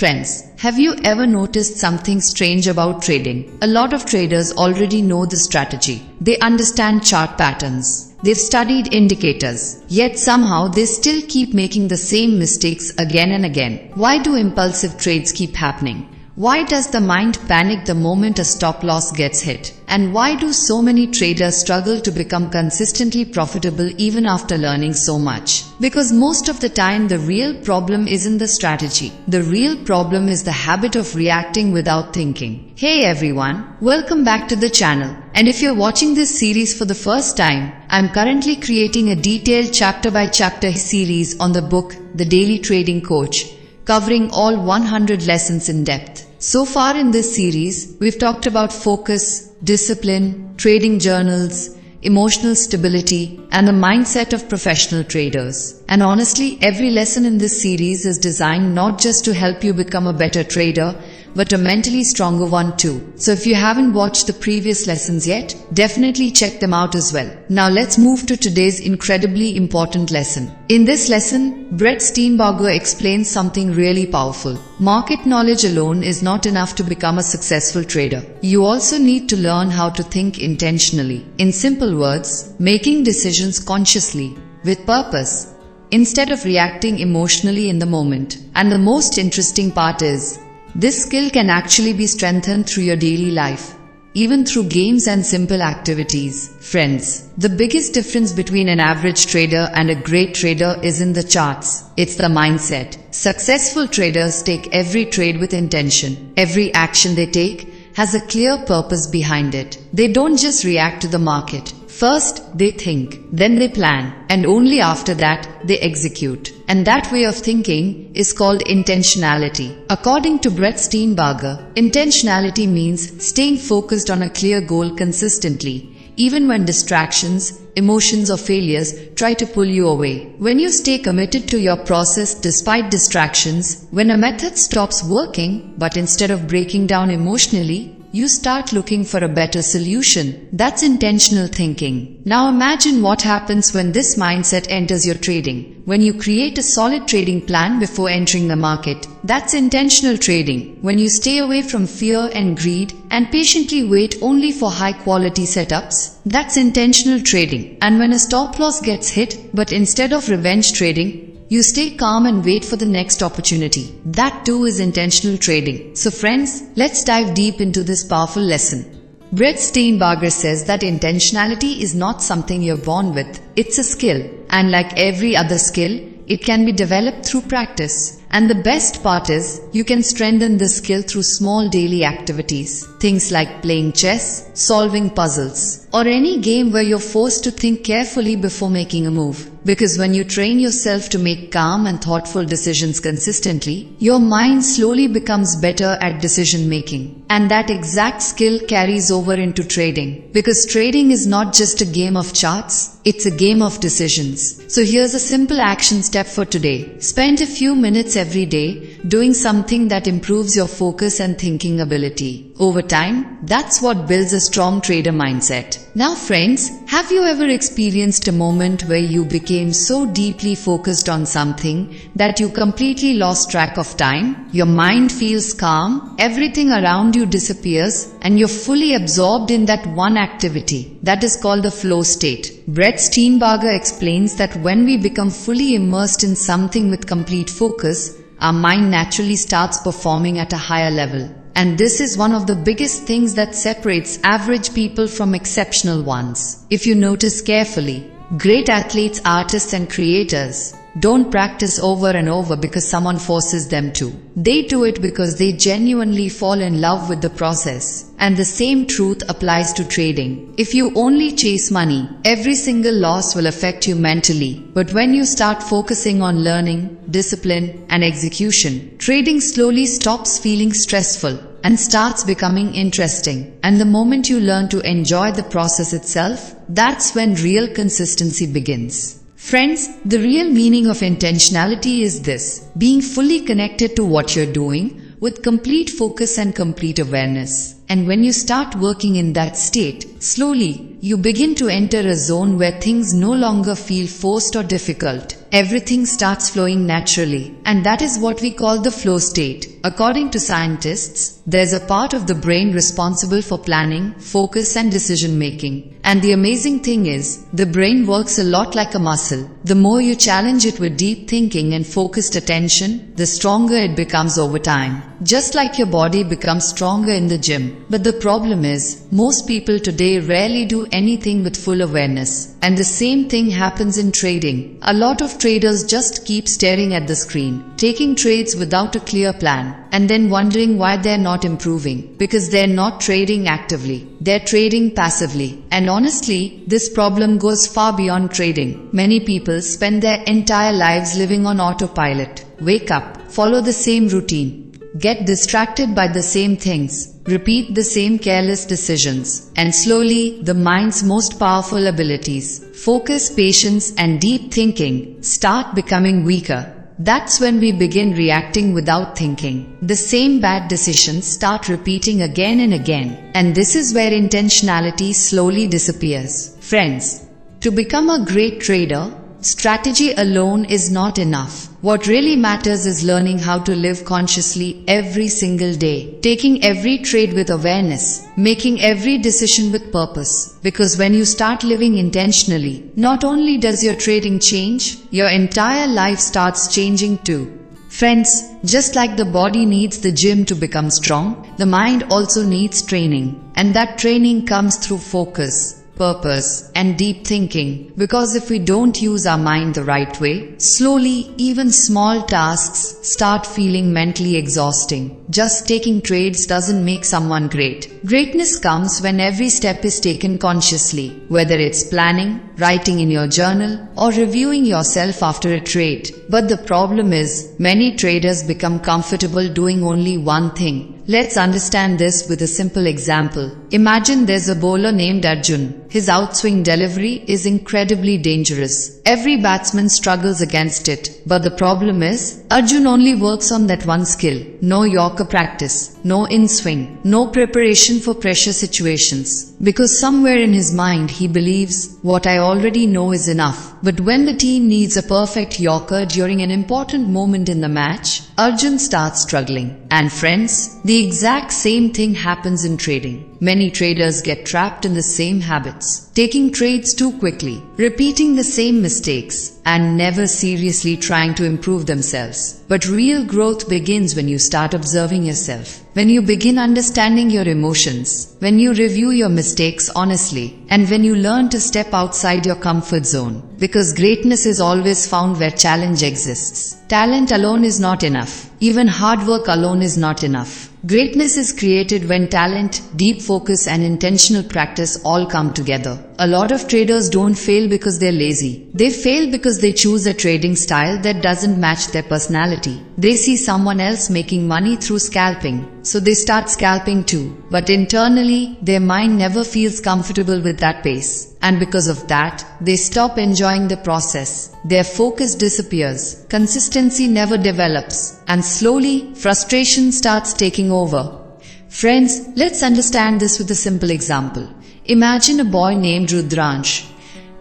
Friends, have you ever noticed something strange about trading? A lot of traders already know the strategy. They understand chart patterns. They've studied indicators. Yet somehow they still keep making the same mistakes again and again. Why do impulsive trades keep happening? Why does the mind panic the moment a stop loss gets hit? And why do so many traders struggle to become consistently profitable even after learning so much? Because most of the time the real problem isn't the strategy. The real problem is the habit of reacting without thinking. Hey everyone, welcome back to the channel. And if you're watching this series for the first time, I'm currently creating a detailed chapter by chapter series on the book The Daily Trading Coach, covering all 100 lessons in depth. So far in this series, we've talked about focus, discipline, trading journals, emotional stability, and the mindset of professional traders. And honestly, every lesson in this series is designed not just to help you become a better trader, but a mentally stronger one too. So if you haven't watched the previous lessons yet, definitely check them out as well. Now let's move to today's incredibly important lesson. In this lesson, Brett Steenbarger explains something really powerful. Market knowledge alone is not enough to become a successful trader. You also need to learn how to think intentionally. In simple words, making decisions consciously, with purpose, instead of reacting emotionally in the moment. And the most interesting part is, this skill can actually be strengthened through your daily life, even through games and simple activities. Friends, the biggest difference between an average trader and a great trader isn't the charts, it's the mindset. Successful traders take every trade with intention. Every action they take has a clear purpose behind it. They don't just react to the market. First, they think, then they plan, and only after that, they execute. And that way of thinking is called intentionality. According to Brett Steenbarger, intentionality means staying focused on a clear goal consistently, even when distractions, emotions or failures try to pull you away. When you stay committed to your process despite distractions, when a method stops working, but instead of breaking down emotionally, you start looking for a better solution. That's intentional thinking. Now imagine what happens when this mindset enters your trading. When you create a solid trading plan before entering the market, that's intentional trading. When you stay away from fear and greed and patiently wait only for high quality setups, that's intentional trading. And when a stop loss gets hit, but instead of revenge trading, you stay calm and wait for the next opportunity. That too is intentional trading. So friends, let's dive deep into this powerful lesson. Brett Steenbarger says that intentionality is not something you're born with. It's a skill. And like every other skill, it can be developed through practice. And the best part is, you can strengthen this skill through small daily activities. Things like playing chess, solving puzzles, or any game where you're forced to think carefully before making a move. Because when you train yourself to make calm and thoughtful decisions consistently, your mind slowly becomes better at decision making. And that exact skill carries over into trading. Because trading is not just a game of charts, it's a game of decisions. So here's a simple action step for today. Spend a few minutes every day doing something that improves your focus and thinking ability. Over time, that's what builds a strong trader mindset. Now friends, have you ever experienced a moment where you became so deeply focused on something that you completely lost track of time? Your mind feels calm, everything around you disappears, and you're fully absorbed in that one activity. That is called the flow state. Brett Steenbarger explains that when we become fully immersed in something with complete focus, our mind naturally starts performing at a higher level. And this is one of the biggest things that separates average people from exceptional ones. If you notice carefully, great athletes, artists and creators don't practice over and over because someone forces them to. They do it because they genuinely fall in love with the process. And the same truth applies to trading. If you only chase money, every single loss will affect you mentally. But when you start focusing on learning, discipline, and execution, trading slowly stops feeling stressful and starts becoming interesting. And the moment you learn to enjoy the process itself, that's when real consistency begins. Friends, the real meaning of intentionality is this: being fully connected to what you're doing with complete focus and complete awareness. And when you start working in that state, slowly, you begin to enter a zone where things no longer feel forced or difficult. everything starts flowing naturally, and that is what we call the flow state. According to scientists, there's a part of the brain responsible for planning, focus and decision making. And the amazing thing is, the brain works a lot like a muscle. The more you challenge it with deep thinking and focused attention, the stronger it becomes over time. Just like your body becomes stronger in the gym. But the problem is, most people today rarely do anything with full awareness. And the same thing happens in trading. A lot of traders just keep staring at the screen, taking trades without a clear plan, and then wondering why they're not improving. Because they're not trading actively. They're trading passively. And honestly, this problem goes far beyond trading. Many people spend their entire lives living on autopilot. Wake up, follow the same routine, get distracted by the same things, repeat the same careless decisions, and slowly, the mind's most powerful abilities, focus, patience, and deep thinking, start becoming weaker. That's when we begin reacting without thinking. The same bad decisions start repeating again and again. And this is where intentionality slowly disappears. Friends, to become a great trader, strategy alone is not enough. What really matters is learning how to live consciously every single day, taking every trade with awareness, making every decision with purpose. Because when you start living intentionally, not only does your trading change, your entire life starts changing too. Friends, just like the body needs the gym to become strong, the mind also needs training. And that training comes through focus, purpose, and deep thinking. Because if we don't use our mind the right way, slowly, even small tasks start feeling mentally exhausting. Just taking trades doesn't make someone great. Greatness comes when every step is taken consciously, whether it's planning, writing in your journal, or reviewing yourself after a trade. But the problem is, many traders become comfortable doing only one thing. Let's understand this with a simple example. Imagine there's a bowler named Arjun. His outswing delivery is incredibly dangerous. Every batsman struggles against it. But the problem is, Arjun only works on that one skill. No Yorker practice, no in-swing, no preparation for pressure situations. Because somewhere in his mind he believes, what I already know is enough. But when the team needs a perfect Yorker during an important moment in the match, Arjun starts struggling. And friends, the exact same thing happens in trading. Many traders get trapped in the same habits, taking trades too quickly, repeating the same mistakes, and never seriously trying to improve themselves. But real growth begins when you start observing yourself, when you begin understanding your emotions, when you review your mistakes honestly, and when you learn to step outside your comfort zone. Because greatness is always found where challenge exists. Talent alone is not enough. Even hard work alone is not enough. Greatness is created when talent, deep focus and intentional practice all come together. A lot of traders don't fail because they're lazy. They fail because they choose a trading style that doesn't match their personality. They see someone else making money through scalping, so they start scalping too. But internally, their mind never feels comfortable with that pace. And because of that, they stop enjoying the process. Their focus disappears, consistency never develops, and slowly, frustration starts taking over. Friends, let's understand this with a simple example. Imagine a boy named Rudransh.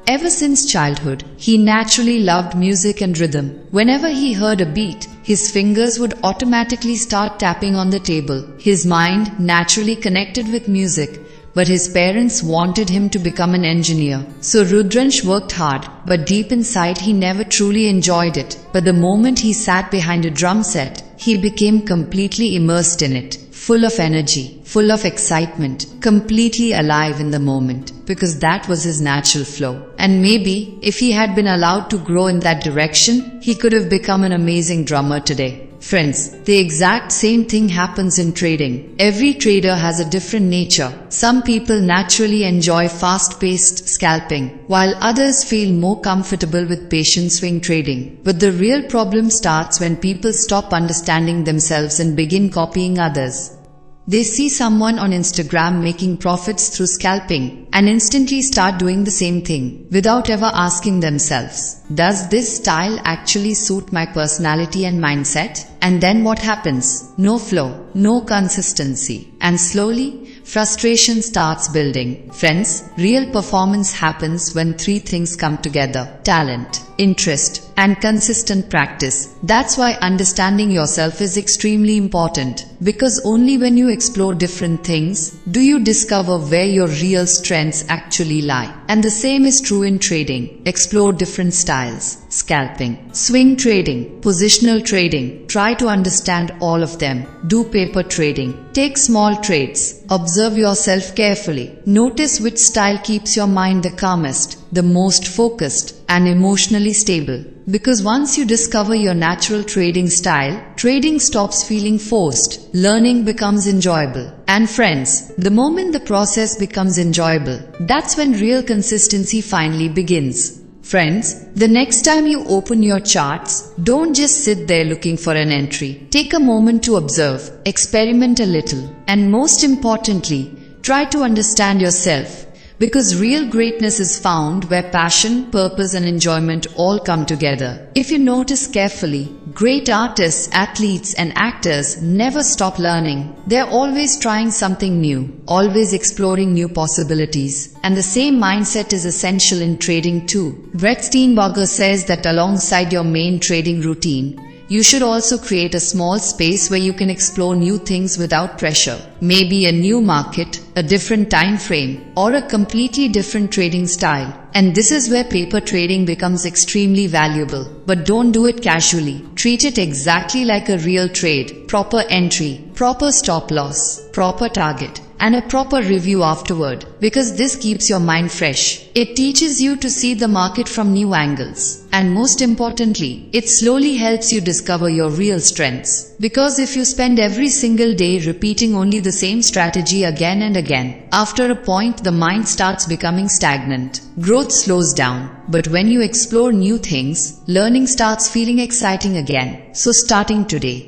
Ever since childhood, he naturally loved music and rhythm. Whenever he heard a beat, his fingers would automatically start tapping on the table. His mind naturally connected with music, but his parents wanted him to become an engineer. So Rudransh worked hard, but deep inside he never truly enjoyed it. But the moment he sat behind a drum set, he became completely immersed in it, full of energy, full of excitement, completely alive in the moment, because that was his natural flow. And maybe, if he had been allowed to grow in that direction, he could have become an amazing drummer today. Friends, the exact same thing happens in trading. Every trader has a different nature. Some people naturally enjoy fast-paced scalping, while others feel more comfortable with patient swing trading. But the real problem starts when people stop understanding themselves and begin copying others. They see someone on Instagram making profits through scalping and instantly start doing the same thing without ever asking themselves, does this style actually suit my personality and mindset? And then what happens? No flow, no consistency, and slowly, frustration starts building. Friends, real performance happens when three things come together: talent, interest, and consistent practice. That's why understanding yourself is extremely important, because only when you explore different things do you discover where your real strengths actually lie. And the same is true in trading. Explore different styles: scalping, swing trading, positional trading. Try to understand all of them. Do paper trading. Take small trades. Observe yourself carefully. Notice which style keeps your mind the calmest, the most focused, and emotionally stable. Because once you discover your natural trading style, trading stops feeling forced. Learning becomes enjoyable. And friends, the moment the process becomes enjoyable, that's when real consistency finally begins. Friends, the next time you open your charts, don't just sit there looking for an entry. Take a moment to observe, experiment a little, and most importantly, try to understand yourself. Because real greatness is found where passion, purpose, and enjoyment all come together. If you notice carefully, great artists, athletes, and actors never stop learning. They're always trying something new, always exploring new possibilities. And the same mindset is essential in trading too. Brett Steenbarger says that alongside your main trading routine, you should also create a small space where you can explore new things without pressure. Maybe a new market, a different time frame, or a completely different trading style. And this is where paper trading becomes extremely valuable. But don't do it casually. Treat it exactly like a real trade. Proper entry, proper stop loss, proper target, and a proper review afterward, because this keeps your mind fresh. It teaches you to see the market from new angles. And most importantly, it slowly helps you discover your real strengths. Because if you spend every single day repeating only the same strategy again and again, after a point the mind starts becoming stagnant. Growth slows down. But when you explore new things, learning starts feeling exciting again. So starting today,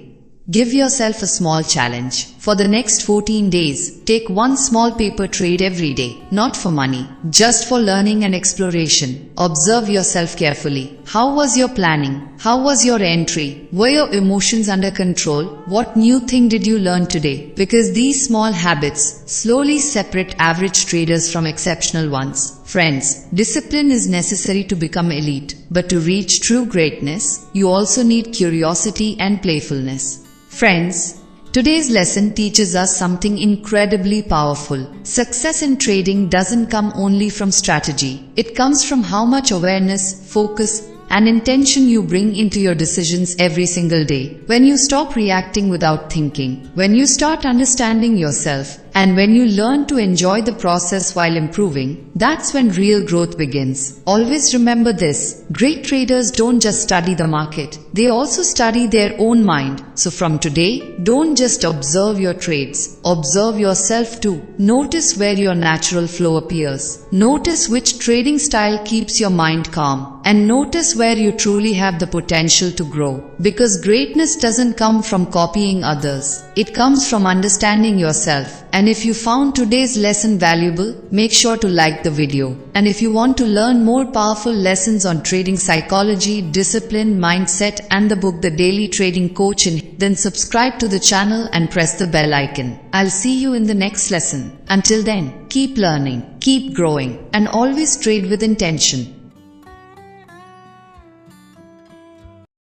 give yourself a small challenge. For the next 14 days, take one small paper trade every day. Not for money, just for learning and exploration. Observe yourself carefully. How was your planning? How was your entry? Were your emotions under control? What new thing did you learn today? Because these small habits slowly separate average traders from exceptional ones. Friends, discipline is necessary to become elite. But to reach true greatness, you also need curiosity and playfulness. Friends, today's lesson teaches us something incredibly powerful. Success in trading doesn't come only from strategy. It comes from how much awareness, focus, and intention you bring into your decisions every single day. When you stop reacting without thinking, when you start understanding yourself, and when you learn to enjoy the process while improving, that's when real growth begins. Always remember this: great traders don't just study the market, they also study their own mind. So from today, don't just observe your trades, observe yourself too. Notice where your natural flow appears. Notice which trading style keeps your mind calm. And notice where you truly have the potential to grow. Because greatness doesn't come from copying others. It comes from understanding yourself. And if you found today's lesson valuable, make sure to like the video. And if you want to learn more powerful lessons on trading psychology, discipline, mindset, and the book The Daily Trading Coach, then subscribe to the channel and press the bell icon. I'll see you in the next lesson. Until then, keep learning, keep growing, and always trade with intention.